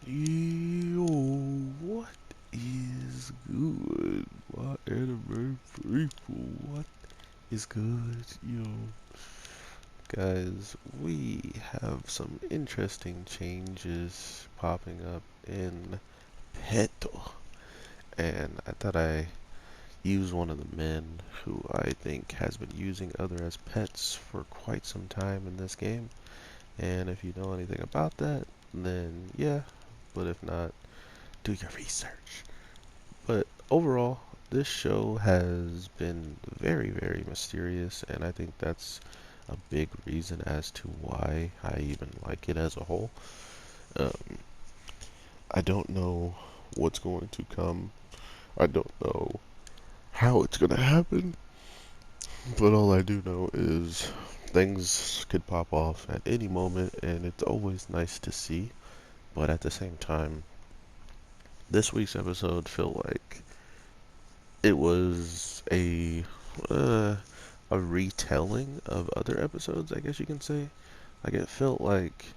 Yo, what is good? My anime people, what is good? Guys, we have some interesting changes popping up in Peto, and I thought I use one of the men who I think has been using other as pets for quite some time in this game. And if you know anything about that, then yeah, but if not, do your research. But overall, this show has been very, very mysterious, and I think that's a big reason as to why I even like it as a whole. Um, I don't know what's going to come. I don't know how it's going to happen, but all I do know is things could pop off at any moment, and it's always nice to see. But at the same time, this week's episode felt like it was uh, a retelling of other episodes, I guess you can say. Like it felt like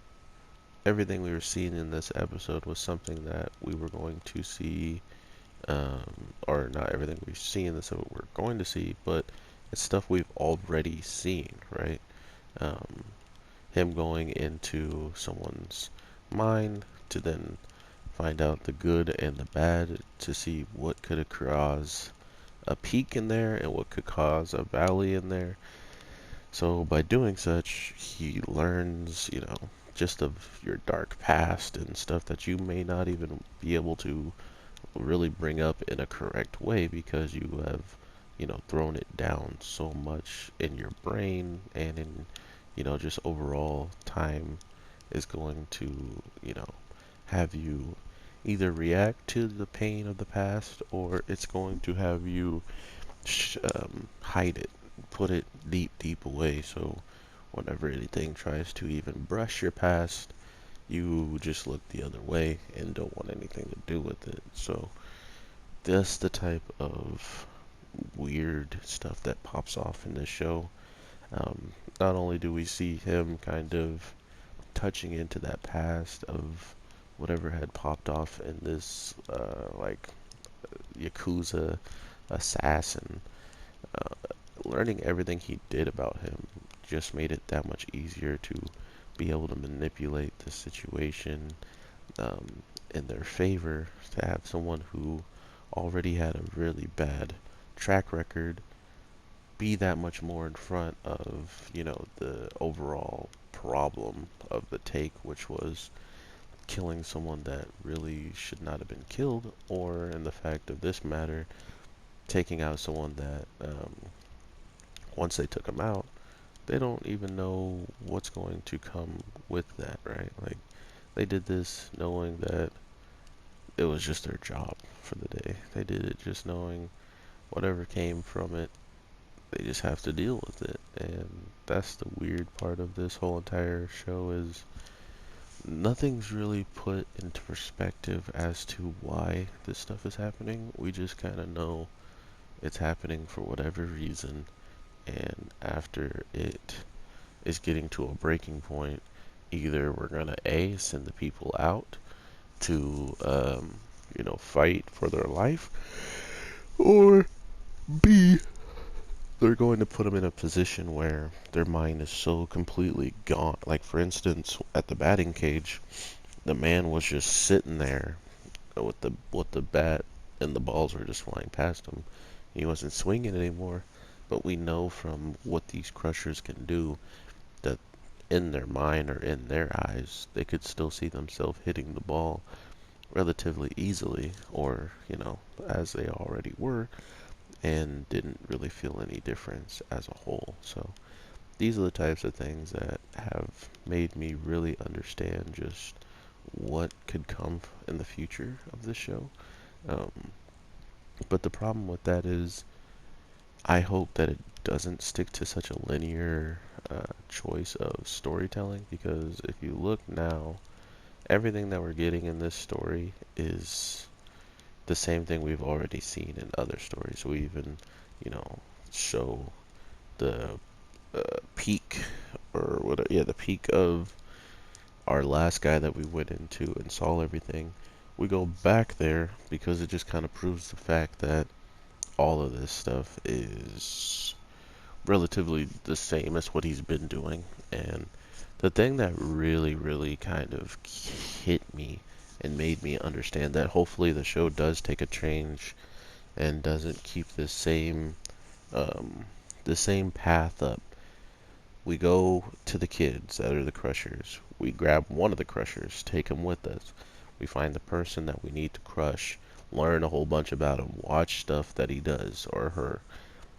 everything we were seeing in this episode was something that we were going to see, or not everything we see in this episode we're going to see, but it's stuff we've already seen, right? Um, him going into someone's mind to then find out the good and the bad to see what could have caused a peak in there and what could cause a valley in there. So by doing such, he learns, just of your dark past and stuff that you may not even be able to really bring up in a correct way because you have, thrown it down so much in your brain and in, just overall time is going to, have you either react to the pain of the past or it's going to have you hide it, put it deep, deep away. So whenever anything tries to even brush your past, you just look the other way and don't want anything to do with it. So that's the type of weird stuff that pops off in this show. Not only do we see him kind of touching into that past of whatever had popped off in this like Yakuza assassin, uh, learning everything he did about him just made it that much easier to be able to manipulate the situation um, in their favor, to have someone who already had a really bad track record be that much more in front of, the overall problem of the take, which was killing someone that really should not have been killed, or in the fact of this matter, taking out someone that once they took him out, they don't even know what's going to come with that, right? Like, they did this knowing that it was just their job for the day. They did it just knowing whatever came from it, they just have to deal with it. And that's the weird part of this whole entire show is nothing's really put into perspective as to why this stuff is happening. We just kind of know it's happening for whatever reason, and after it is getting to a breaking point, either we're gonna A, send the people out to fight for their life, or B, they're going to put them in a position where their mind is so completely gone. Like for instance, at the batting cage, the man was just sitting there with the bat, and the balls were just flying past him. He wasn't swinging anymore. But we know from what these crushers can do that in their mind or in their eyes, they could still see themselves hitting the ball relatively easily, or, as they already were, and didn't really feel any difference as a whole. So these are the types of things that have made me really understand just what could come in the future of this show. Um, but the problem with that is I hope that it doesn't stick to such a linear choice of storytelling, because if you look now, everything that we're getting in this story is the same thing we've already seen in other stories. We even, you know, show the peak, or what? Yeah, the peak of our last guy that we went into and saw everything, we go back there because it just kind of proves the fact that all of this stuff is relatively the same as what he's been doing. And the thing that really, really kind of hit me and made me understand that hopefully the show does take a change and doesn't keep um, the same path up. We go to the kids that are the crushers. We grab one of the crushers, take him with us. We find the person that we need to crush, learn a whole bunch about him, watch stuff that he does or her.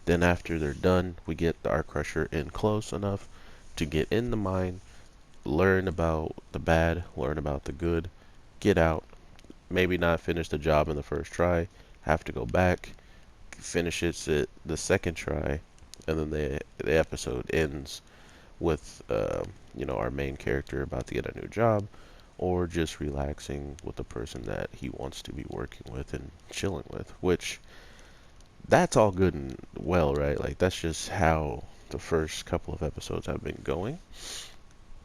Then after they're done, we get our crusher in close enough to get in the mine, learn about the bad, learn about the good, get out, maybe not finish the job in the first try, have to go back, finish it the second try, and then the episode ends with our main character about to get a new job, or just relaxing with the person that he wants to be working with and chilling with, which that's all good and well, right? Like that's just how the first couple of episodes have been going.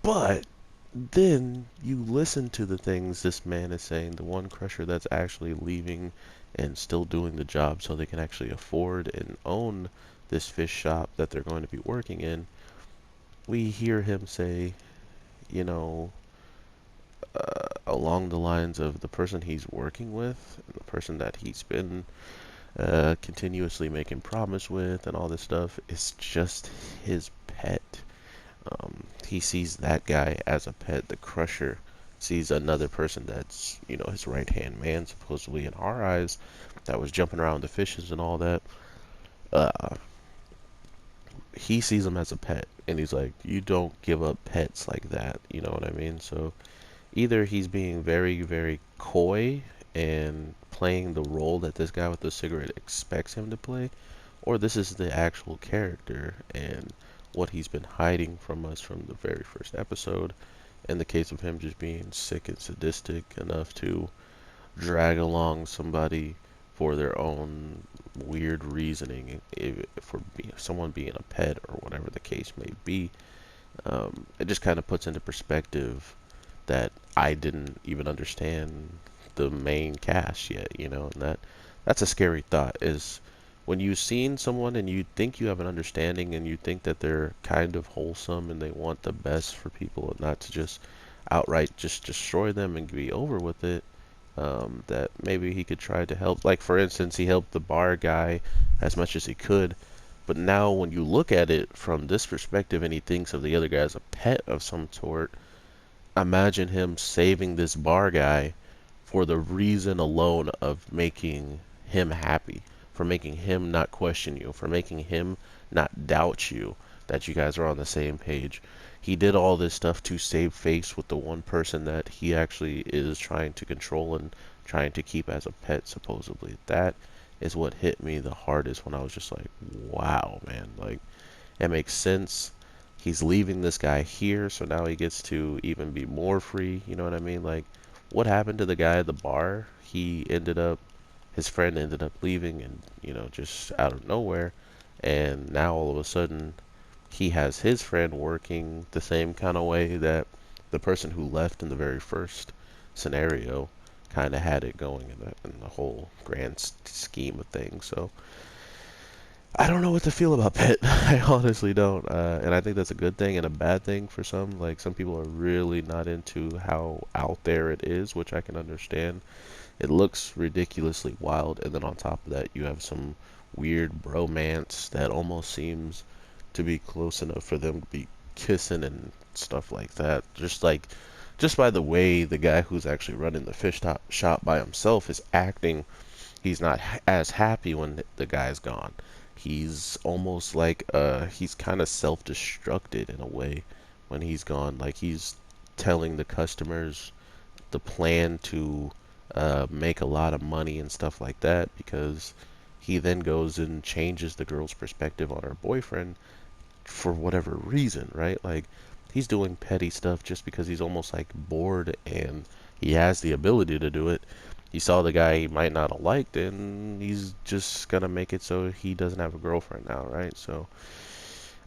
But then you listen to the things this man is saying, the one crusher that's actually leaving and still doing the job so they can actually afford and own this fish shop that they're going to be working in. We hear him say, you know, along the lines of the person he's working with, the person that he's been continuously making promise with, and all this stuff is just his pet. He sees that guy as a pet. The Crusher sees another person that's, his right hand man, supposedly in our eyes, that was jumping around the fishes and all that. Uh, he sees him as a pet, and he's like, "You don't give up pets like that." You know what I mean? So either he's being very, very coy and playing the role that this guy with the cigarette expects him to play, or this is the actual character and what he's been hiding from us from the very first episode, in the case of him just being sick and sadistic enough to drag along somebody for their own weird reasoning, for someone being a pet or whatever the case may be. It just kind of puts into perspective that I didn't even understand the main cast yet, and that's a scary thought, is when you've seen someone and you think you have an understanding and you think that they're kind of wholesome and they want the best for people and not to just outright just destroy them and be over with it, that maybe he could try to help. Like, for instance, he helped the bar guy as much as he could, but now when you look at it from this perspective and he thinks of the other guy as a pet of some sort, imagine him saving this bar guy for the reason alone of making him happy, for making him not question you, for making him not doubt you, that you guys are on the same page. He did all this stuff to save face with the one person that he actually is trying to control and trying to keep as a pet, supposedly. That is what hit me the hardest, when I was just like, wow, man. Like, it makes sense. He's leaving this guy here, so now he gets to even be more free. You know what I mean? Like, what happened to the guy at the bar? His friend ended up leaving, and, just out of nowhere. And now all of a sudden, he has his friend working the same kind of way that the person who left in the very first scenario kind of had it going in the whole grand scheme of things. So I don't know what to feel about Pitt. I honestly don't. And I think that's a good thing and a bad thing for some. Like, some people are really not into how out there it is, which I can understand. It looks ridiculously wild, and then on top of that, you have some weird bromance that almost seems to be close enough for them to be kissing and stuff like that. Just by the way the guy who's actually running the shop by himself is acting, he's not as happy when the guy's gone. He's almost like he's kind of self-destructed in a way when he's gone. Like, he's telling the customers the plan to make a lot of money and stuff like that, because he then goes and changes the girl's perspective on her boyfriend for whatever reason, right? Like, he's doing petty stuff just because he's almost like bored and he has the ability to do it. He saw the guy he might not have liked, and he's just gonna make it so he doesn't have a girlfriend now, right? So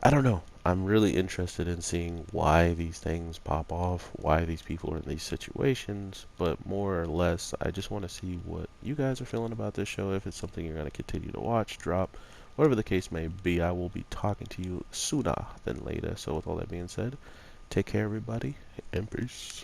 I don't know. I'm really interested in seeing why these things pop off, why these people are in these situations, but more or less, I just want to see what you guys are feeling about this show. If it's something you're going to continue to watch, drop, whatever the case may be, I will be talking to you sooner than later. So with all that being said, take care everybody, and peace.